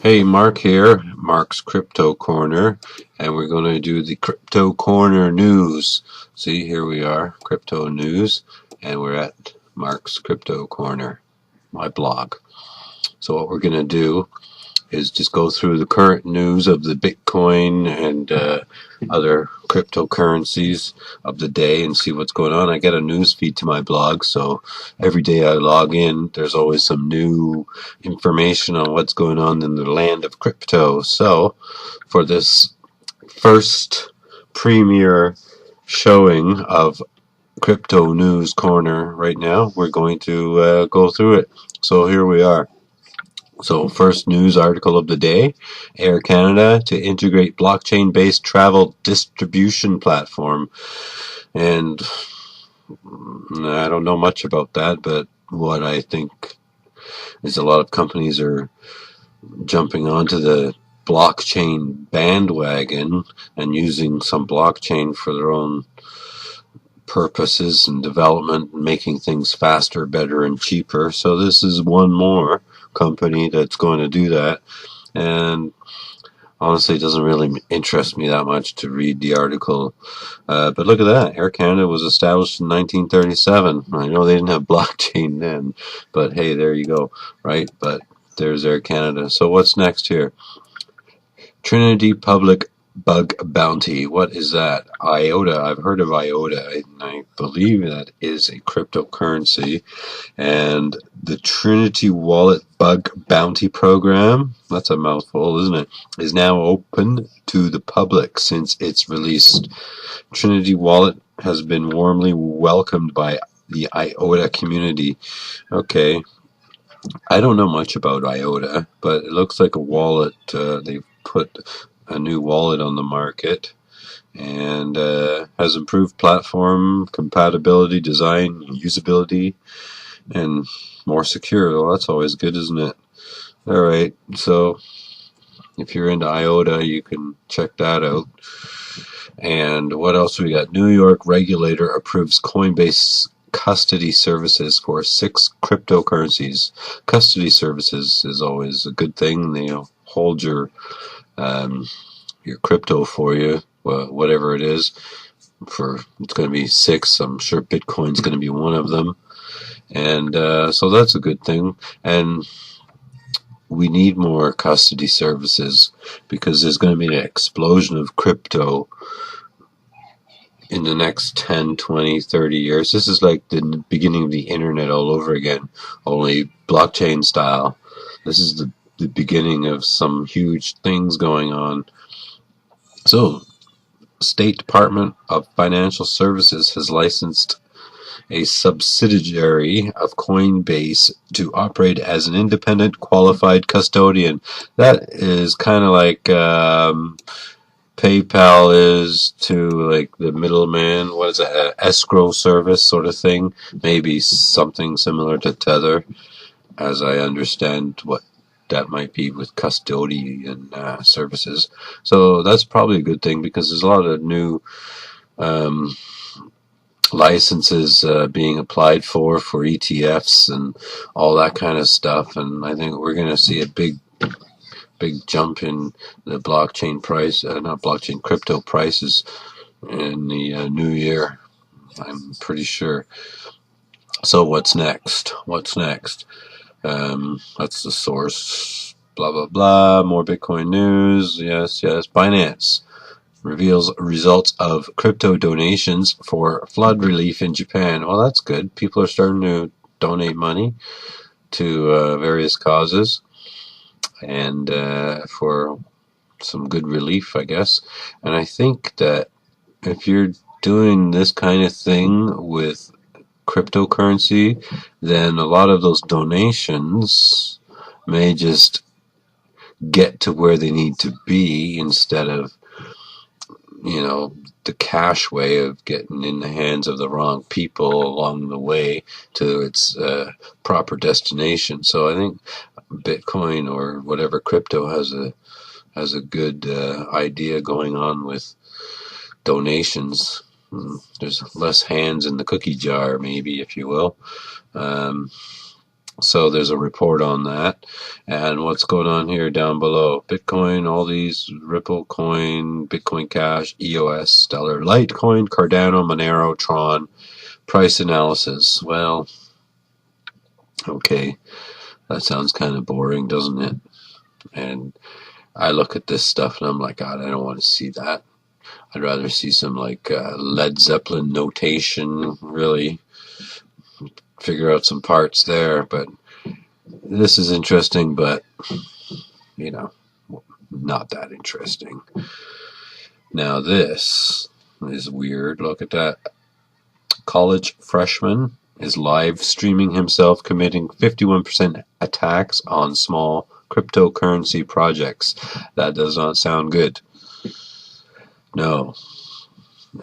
Hey, Mark here, Mark's Crypto Corner, and we're going to do the Crypto Corner news. See, here we are, Crypto News, and we're at Mark's Crypto Corner, my blog. So what we're going to do is just go through the current news of the Bitcoin and other cryptocurrencies of the day and see what's going on. I get a news feed to my blog, so every day I log in, there's always some new information on what's going on in the land of crypto. So for this first premiere showing of Crypto News Corner right now, we're going to go through it. So here we are. So first news article of the day, Air Canada to integrate blockchain-based travel distribution platform. And I don't know much about that, but what I think is a lot of companies are jumping onto the blockchain bandwagon and using some blockchain for their own purposes and development, and making things faster, better, and cheaper. So this is one more company that's going to do that. And honestly, it doesn't really interest me that much to read the article. But look at that. Air Canada was established in 1937. I know they didn't have blockchain then, but hey, there you go, right? But there's Air Canada. So what's next here? Trinity Public Bug Bounty. What is that? IOTA. I've heard of IOTA, and I believe that is a cryptocurrency. And the Trinity Wallet Bug Bounty Program, that's a mouthful, isn't it, is now open to the public since its release. Trinity Wallet has been warmly welcomed by the IOTA community. Okay, I don't know much about IOTA, but it looks like a wallet. They've put a new wallet on the market and has improved platform compatibility, design, usability, and more secure. Well, that's always good, isn't it? All right, so if you're into IOTA, you can check that out. And what else we got? New York regulator approves Coinbase custody services for 6 cryptocurrencies. Custody services is always a good thing. They hold your crypto for you, whatever it is. It's going to be 6. I'm sure Bitcoin's going to be one of them. And so that's a good thing. And we need more custody services because there's going to be an explosion of crypto in the next 10, 20, 30 years. This is like the beginning of the internet all over again, only blockchain style. This is the beginning of some huge things going on. So, State Department of Financial Services has licensed a subsidiary of Coinbase to operate as an independent qualified custodian. That is kind of like PayPal is to like the middleman. What is it? An escrow service sort of thing. Maybe something similar to Tether, as I understand what that might be with custodian services. So that's probably a good thing because there's a lot of new licenses being applied for ETFs and all that kind of stuff, and I think we're going to see a big jump in the blockchain price, not blockchain, crypto prices in the new year. I'm pretty sure. So what's next? What's next? That's the source. Blah blah blah. More Bitcoin news. Yes. Binance reveals results of crypto donations for flood relief in Japan. Well, that's good. People are starting to donate money to various causes and for some good relief, I guess. And I think that if you're doing this kind of thing with cryptocurrency, then a lot of those donations may just get to where they need to be instead of the cash way of getting in the hands of the wrong people along the way to its proper destination. So I think Bitcoin or whatever crypto has a good idea going on with donations. There's less hands in the cookie jar, maybe, if you will. So there's a report on that. And what's going on here down below? Bitcoin, all these, Ripple Coin, Bitcoin Cash, EOS, Stellar, Litecoin, Cardano, Monero, Tron, price analysis. Well, okay, that sounds kind of boring, doesn't it? And I look at this stuff and I'm like, God, I don't want to see that. I'd rather see some like Led Zeppelin notation, really figure out some parts there. But this is interesting, but you know, not that interesting. Now this is weird. Look at that. College freshman is live streaming himself committing 51% attacks on small cryptocurrency projects. That does not sound good. No.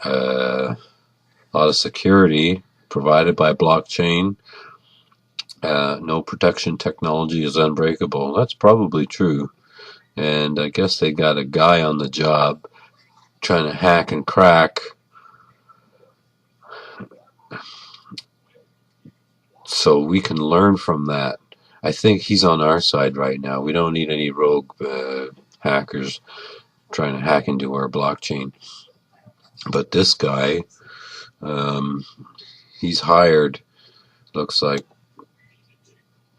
A lot of security provided by blockchain. No protection technology is unbreakable. That's probably true. And I guess they got a guy on the job trying to hack and crack. So we can learn from that. I think he's on our side right now. We don't need any rogue hackers trying to hack into our blockchain. But this guy, he's hired, looks like,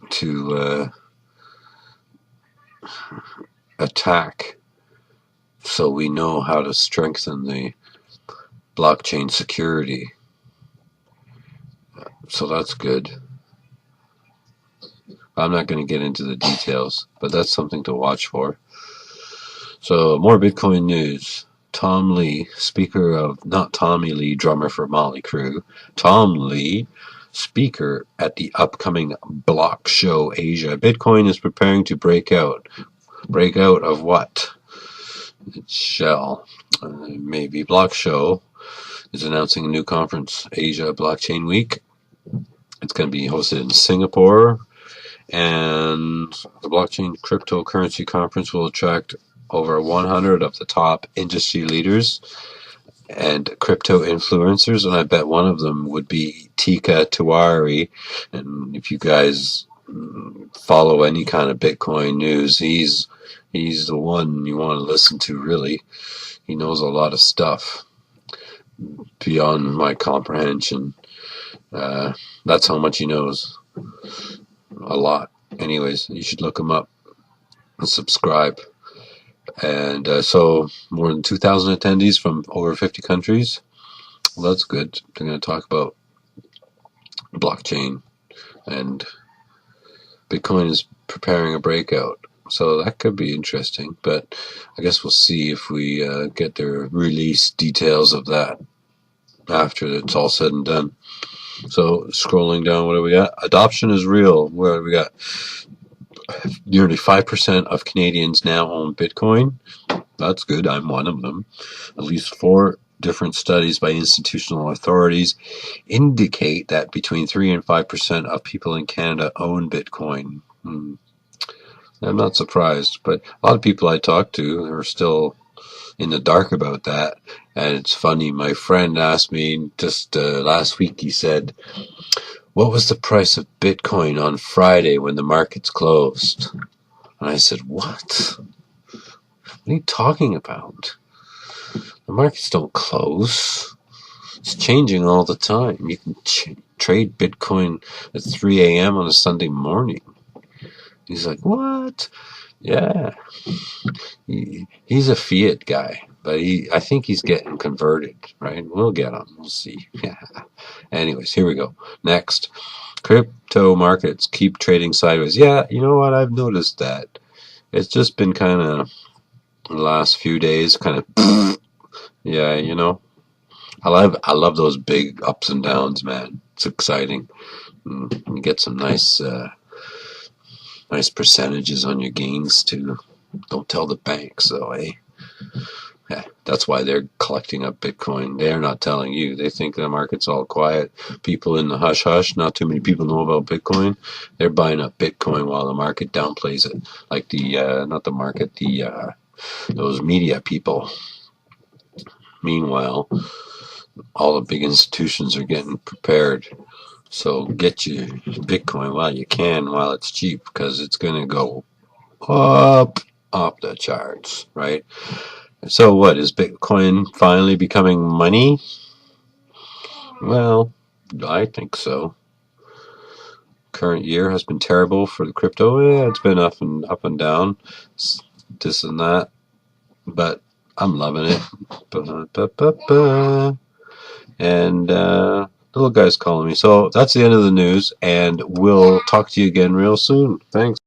to attack. So we know how to strengthen the blockchain security. So that's good. I'm not going to get into the details, but that's something to watch for. So more Bitcoin news. Tom Lee, speaker of, not Tommy Lee, drummer for Motley Crue. Tom Lee, speaker at the upcoming Block Show Asia. Bitcoin is preparing to break out. Break out of what? It shall. Maybe Block Show is announcing a new conference, Asia Blockchain Week. It's going to be hosted in Singapore. And the Blockchain Cryptocurrency Conference will attract over 100 of the top industry leaders and crypto influencers, and I bet one of them would be Tika Tiwari. And if you guys follow any kind of Bitcoin news, he's the one you want to listen to, really. He knows a lot of stuff beyond my comprehension. That's how much he knows. A lot. Anyways, you should look him up and subscribe. And so more than 2,000 attendees from over 50 countries. Well, that's good. They're going to talk about blockchain, and Bitcoin is preparing a breakout. So that could be interesting, but I guess we'll see if we get the release details of that after it's all said and done. So scrolling down, what do we got? Adoption is real. What do we got? Nearly 5% of Canadians now own Bitcoin. That's good. I'm one of them. At least 4 different studies by institutional authorities indicate that between 3 and 5% of people in Canada own Bitcoin. I'm not surprised, but a lot of people I talk to are still in the dark about that. And it's funny, my friend asked me just last week, he said, what was the price of Bitcoin on Friday when the markets closed? And I said, what? What are you talking about? The markets don't close. It's changing all the time. You can trade Bitcoin at 3 a.m. on a Sunday morning. He's like, what? Yeah. He's a fiat guy, but I think he's getting converted, right? We'll get him. We'll see. Yeah. Anyways, here we go. Next. Crypto markets keep trading sideways. Yeah, you know what? I've noticed that. It's just been kind of the last few days, kind of, yeah, you know. I love those big ups and downs, man. It's exciting. You get some nice percentages on your gains too. Don't tell the banks though, eh? Yeah, that's why they're collecting up Bitcoin. They're not telling you. They think the market's all quiet. People in the hush hush, not too many people know about Bitcoin. They're buying up Bitcoin while the market downplays it. Like not the market, those media people. Meanwhile, all the big institutions are getting prepared So get your Bitcoin while you can, while it's cheap, because it's going to go up off the charts, right? So what, is Bitcoin finally becoming money? Well, I think so. Current year has been terrible for the crypto. Yeah, it's been up and down, this and that, but I'm loving it. And little guy's calling me. So that's the end of the news, and we'll talk to you again real soon. Thanks.